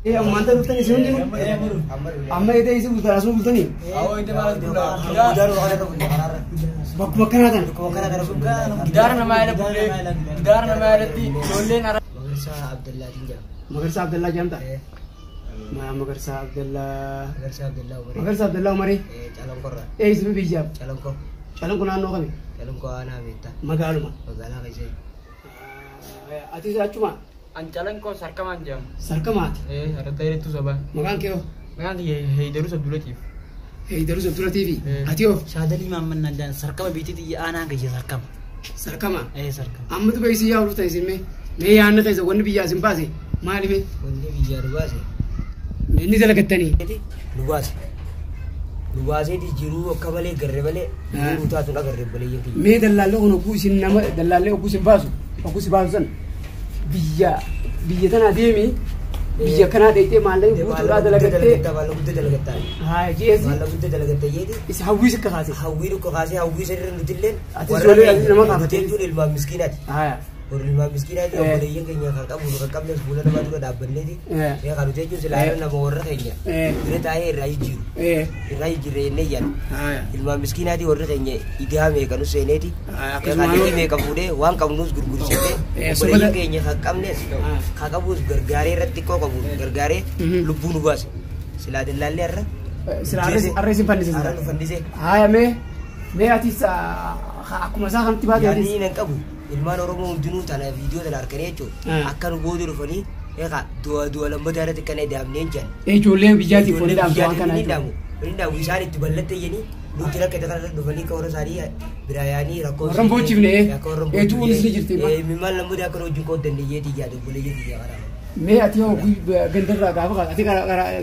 إيه أما أنت بتني سوون جنو أما إذا يسوي بتراسون بتني أو أنت ما جدار مكان هذا جدارنا ما يلا بقول جدارنا ما يلا تي لولين أرا مغرسا عبد الله جامتا ما مغرسا عبد الله عمري إيه اسمه بيجاب calon kuna no kami calon ko ana beta magaluma magala kaise ati achuma an calon ko sarkamat ada tayre tu sabah magan keo magan heidaru sabdulatif heidaru sabdula tv ati o shadali mamman nan sarkama biti ti ana gaje sarkama sarkama amma tu baisi ya urta isime me ya an kaise wonni biya simbase mali me wonni biya rubase ni dalagattani rubase Luwase di jiru kabale garrebale jiru ta tuna garrebale yake me dallalle ono kusin nama dallalle kusin basu san biya tana demi biya kana da ite malai butu da dalagatte tabalo budde dalagatta ha jesi malai budde dalagatta yedi is hawis ka khasi hawis rin dudillen ati zole nama ka budde jul ilma miskinat ha ilma miskinat obole yake nya ka kabu ka kabne bulan ma tu da banne di ya kalu teju selayan na borra kenya dire taye rai jiru rai jire ne yan ilma miskinat borra kenya idha me kanu seneti ya kali me kabude wan kamnus gurgur sete obole kenya ka kabne ka kabu gargare ratti ko kabu gargare lubunu bas sila delalle arra sila arresin fandise ha me ati sa akuma sa kan tiba ya ni nan kabu ilman oromo dunu tana video tana arkanecho akkan godo rufani eka dua lamba tara tikane damne jan jolle bijati fonda am kana inda wisari tiballate yani lutira ke takana rufani ka ora sari birayani rako rambo chivne tu unis ni jirti ma mimmal lambu da karo junko dende yeti jadu bole yeti ya ara me ati ho gandara ga ba ati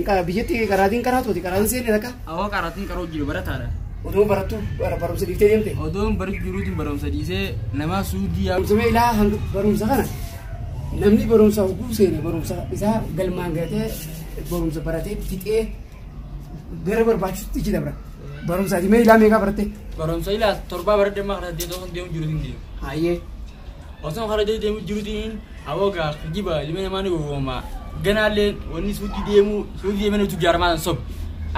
ka bijati karadin karato ti karadin se ne daka awo karatin karo jiru baratara Odo baratu barum sedite demte. Odo baru juru tu barum sedise nama Sudia. Sampai ilah hang barum sakana. Namni barum sa hukum sene barum sa isa galmangate barum sa barate tite gara berbacu tiji dabra. Barum sa di me ilah mega barate. Barum sa ilah torba barate makna dia tu dia juru tinggi. Aye. Osam khara dia juru tinggi. Awoga kijiba limene mani go ma. Ganale woni Sudi menu tu jarman sob.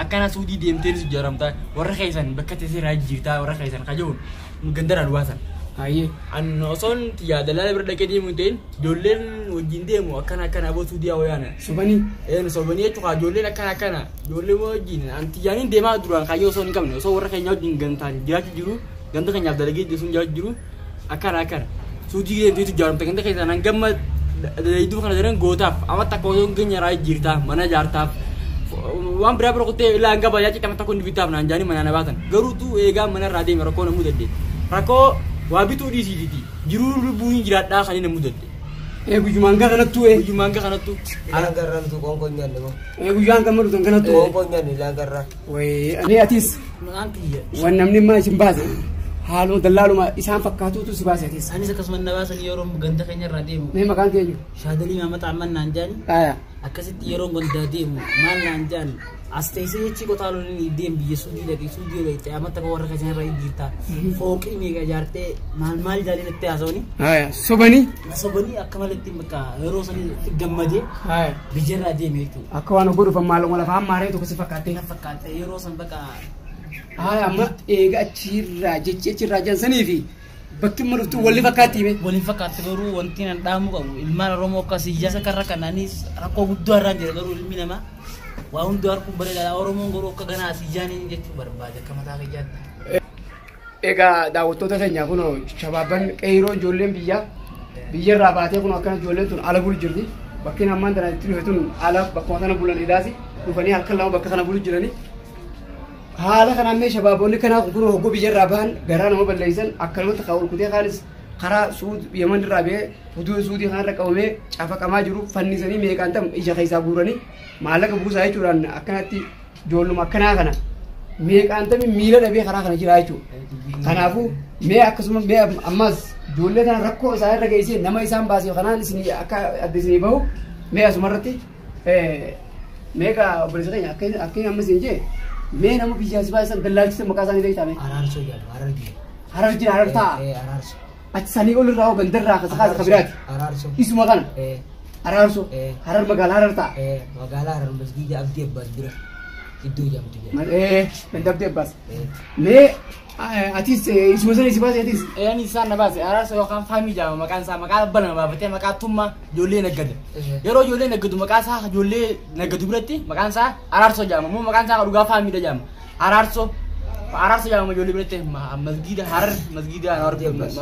Akana Sudi DMT sejarah ta warra kaisan bakate sira jirta warra kaisan kajo mugandara luasan aye an oson tiya dalale berdake di muten jolen wajinde mu akana abo Sudi awayana sobani sobani tu ka jolen akana jolen wajin anti yani dema duran kayo son kamne so warra kanya dingantan jati juru ganta kanya dalage di sun juru akana Sudi DMT tu jaram tengende kaisan gamma itu kana jaran gotap amat takodo genya rai jirta mana jarta wan berapa rokote ilanga bayar kita mata kundi vitam nanjani mana nabatan garu tu ega mana rade meroko na mudade rako wabi tu di sidi jiru bunyi jirat da kali na mudade gujumanga kana tu alangaran tu kongko nyande mo gujanga maru kana tu kongko nyande langarra we ani atis nanti ya wanamni ma simbaze halu dalalu ma isan fakkatu tu sibase atis ani sakasman nabasan yorom ganda kanya rade mo me makan keju shadali mama taman nanjani aya akasit yorom ganda demu mal nanjani astaisi yechi ko talo ni dem bi Sudi lagi Sudi lagi te amata ko warra kanya rai jirta foki me ga jarte mal jali nette asoni aya sobani akamaletti maka yoro sani gammade aya bijera dem itu akwana bodu fa malo wala fa mare to ko sifakate yoro san baka aya amma ega chirra jansani fi bakki marutu wali fakati me wali fakati garu wanti nan damu ko ilmana romo kasi jasa karaka nani rako guddo arranjere garu ilmina ma wa un door ku bare da oromo ngoro ka gana si jani jetti barbaade kamata ga jadda ega daawto ta tanya kuno shababan qeyro jollen biyya rabate kuno akana jollen tun ala bul jirdi bakki na mandara tun ala bakko tan bulan idasi dufani halkalla bakka tan bul jirani hala kana me shababonni kana kuno go biyya raban garana mo ballaysan akkalma takhawul kute khalis khara Sud Yemen rabe fudu Sudi khan raqawme chafa kama jiru fannisani me kantam ija khaisa burani malaka busa ay turan akanati jollu makana kana me kantam mila dabe khara kana jira aytu kanafu me akasuma me ammas jolle kana rakko sa raga isi nama isam basi kana isni aka adisni bahu me asumarati me ka brisani akai ammas inje me namu bijasi basan dalal se makasani dei tame ararso ya arardi ararta أتساني أقول الرأو بندر راح خلاص خبرات اسمه كان أرارسو هرر مقال هرر تا مقال هرر مسجد أبدي بدر itu jam tu mantap dia bas me atis ismu sana isi bas atis ni sana bas Ararso yo kan fami jam makan sa makan bana ba bete makan tumma jolle nagade yoro jolle nagadu makan sa jolle nagadu berarti makan sa Ararso jam mu makan sa ruga fami da jam Ararso jam jolle berarti masjid harar masjid harar dia bas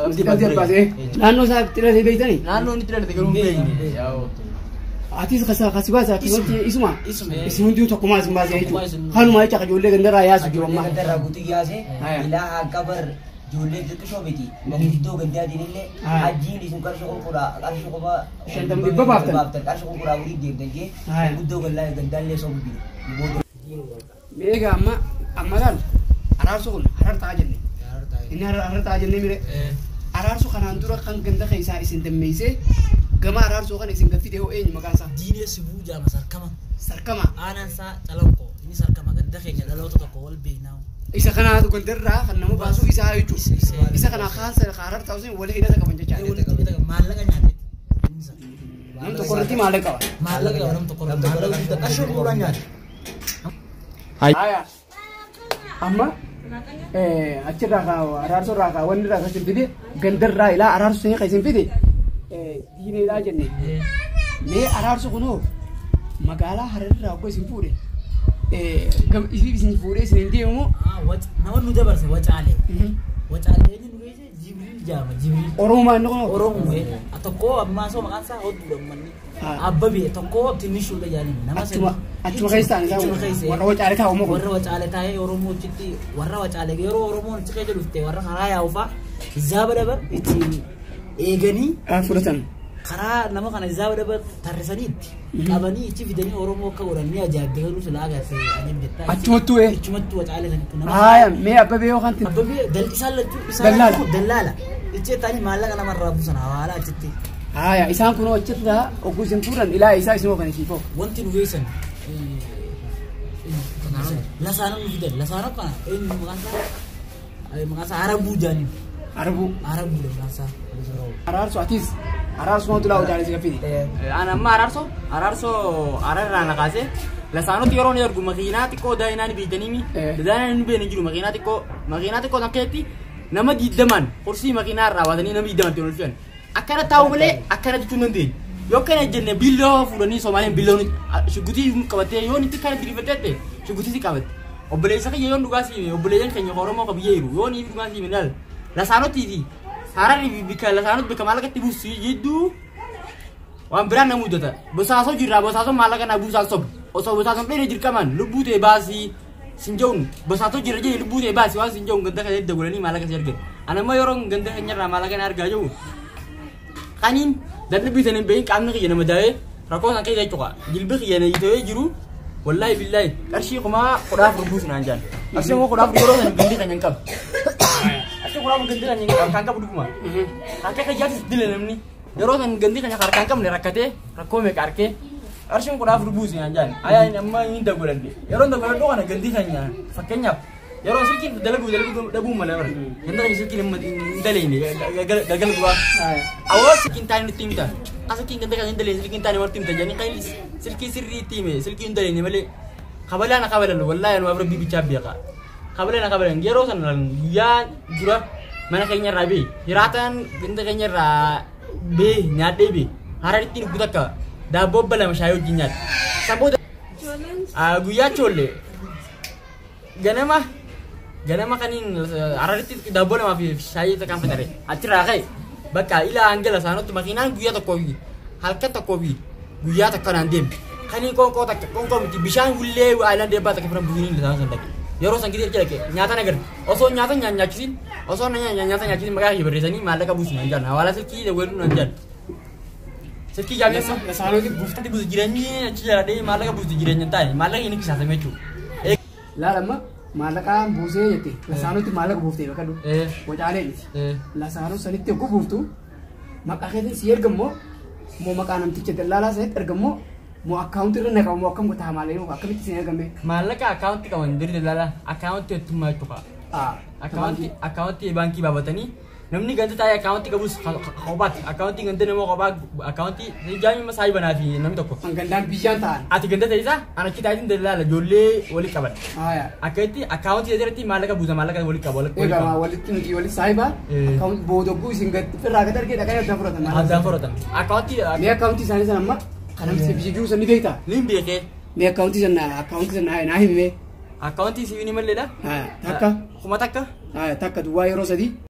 nano sa tira de beitani nano ni tira de gerum beini yao atis khasibasa ismu dia tak kumas itu kan mai cak jolle gendera ya suju amma gendera guti ya se ila kabar jolle itu sobeti magito genda dinile aji ni sukar sokura arsu ko ba shendam di babaftan arsu ko kura uri de denje guddo galla gendalle sobi mega amma kan Ararso kun harar tajanni ini harar tajanni mire Ararso kan andura kan genda khaisa isin demeise gama Ararso kan isin gafide ho enyi makasa dine sibuja sarkama anan sa taloko ini sarkama ganda khenya dalo to ko wal beinao isa kana to gonderra kan namu basu isa ayu isa kana khasa harar tawsin wala ida ka banja chane malaga nyate nam to korti malaga nam to korti malaga kasho pura nyate aya amma achira ka Ararso raka wandira ka simpidi ganderra ila Ararso sai kai simpidi dine da jenne me Ararso kuno magala hararra ko simpude gam isi simpude sinde mo wat nawon nu jabar se wachale ni nuge jibril jama jibril oroma no oromo atoko amma so makansa hodu manni abbabe atoko tinishu da jani nama se atuma kaistan ga warra wachale ta mo warra wachale ta oromo chitti warra wachale yoro oromo chike jadufte warra haraya ufa zabadabar iti egani furatan kara nama kana zabadabar tarsanit qabani ichi fidani oromo ka warani ajabbe garu sulaga se anin detta atumatu wachale tan haya me abbabe yo kan abbabe dal isalatu dallala ichi tani malaga nama rabu sana wala chitti haya isan kuno chitta ogusin furan ila isa ismo kan sifo wanti nugesan lasana nugidan lasana kana makasa arabu jani arabu makasa Ararso atis Ararso mau tulau jari sekali ana ma Ararso ararra na kase lasano ti yoro ni argu makinati ko dai nani bijanimi dai nani be ni jiru makinati ko naketi nama didaman kursi makinar rawatani nama didaman tu nulfian akara tahu bele akara tunandi yo kana jenne billo fulani somalen billo shuguti kabate yo ni tikara dirifetete shuguti tikabate obele saka yo ndugasi obele yan kenya horomo kabiyeru yo ni ndugasi minal lasano tv harari bikala lasano bikala ka tibu sijidu wambran namu dota bosaso jirra bosaso malaga na busa sob oso bosaso pere jirkaman lubute basi sinjong bosaso jirra je lubute basi wa sinjong ganda ka de golani malaga serge anama yorong ganda nyara malaga na arga jo kanin dan lebih tenen bein kamna ki yana madaye rako san kai dai toka jilbe ki yana itoy jiru wallahi billahi arshi kuma quraf rubus nanjan arshi mo quraf yoro san gindi kan yankam arshi quraf gindi kan yankam kan ka budu kuma kan ka jadi dilenem ni yoro san gindi kan yakar kankam ne rakate rako me karke arshi quraf rubus nanjan aya amma inda golandi yoro nda golando kana gindi kan ya fakenya yoro sirki dalagu dabu malawar yanda kan sirki ndale ni gagal gua awas sirki tani timta asa king ganda kan ndale sirki tani war timta jani kai sirki sirri time sirki ndale ni male khabala wallahi an wabra bibi chabiya ka khabala ngero san lan ya jura mana kaynya rabi hiratan ganda kaynya ra be nyade be harari tin gudaka da bobbala mashayo jinyat saboda guya cholle ganama kanin arariti dabole ma fi shayi ta kan fitare atira kai baka ila angela sano to makinan guya ta kowi halka ta kowi guya ta kanan dem kani ko ti bishan wulle wa ala de ba ta kafran bugini da san dake yoro san gidi ke nyata nagar oso nyata nyanya kisin oso nyata kisin maka hibre sani malaka busi nanjan awala seki de weru nanjan seki jamnya sano ki bufta di busi jirani ciara de malaka busi jirani tai malaka ini kisah mechu lama malaka buse yete lasano ti malaka bufte bakadu wajale ni lasano sanitte ko buftu makakete sier gammo mo makanam ti cedella se tergammo mo account ne ka mo akam ko tamale mo akam ti sier gambe malaka account ka wandir dalla account tu ma to ka account banki babatani namni ganda taa'ee akkaawuntii qabus kophaatti akkaawuntii ganda nama kophaa akkaawuntii jaami masaayi banaa fi namni tokko. Kan gandaan biyyaan ta'an. Ati ganda ta'isaa ana kitaatiin dalaala ijoollee walii qaban. Akkatti akkaawuntii irratti maallaqa buusa maallaqa walii qaba. Egaa walitti nuti walii saayiba akkaawuntii boodogguu isin firraa gad argee dhaqee addaan fudhatan. Addaan fudhatan. Akkaawuntii mee akkaawuntii isaanii sana amma kana biyya jiru san ni beektaa? Ni beekee. Mee akkaawuntii sana naa himee. Akkaawuntii sibiini malleedha. Takka. Kuma takka. Takka duwwaa yeroo sadii.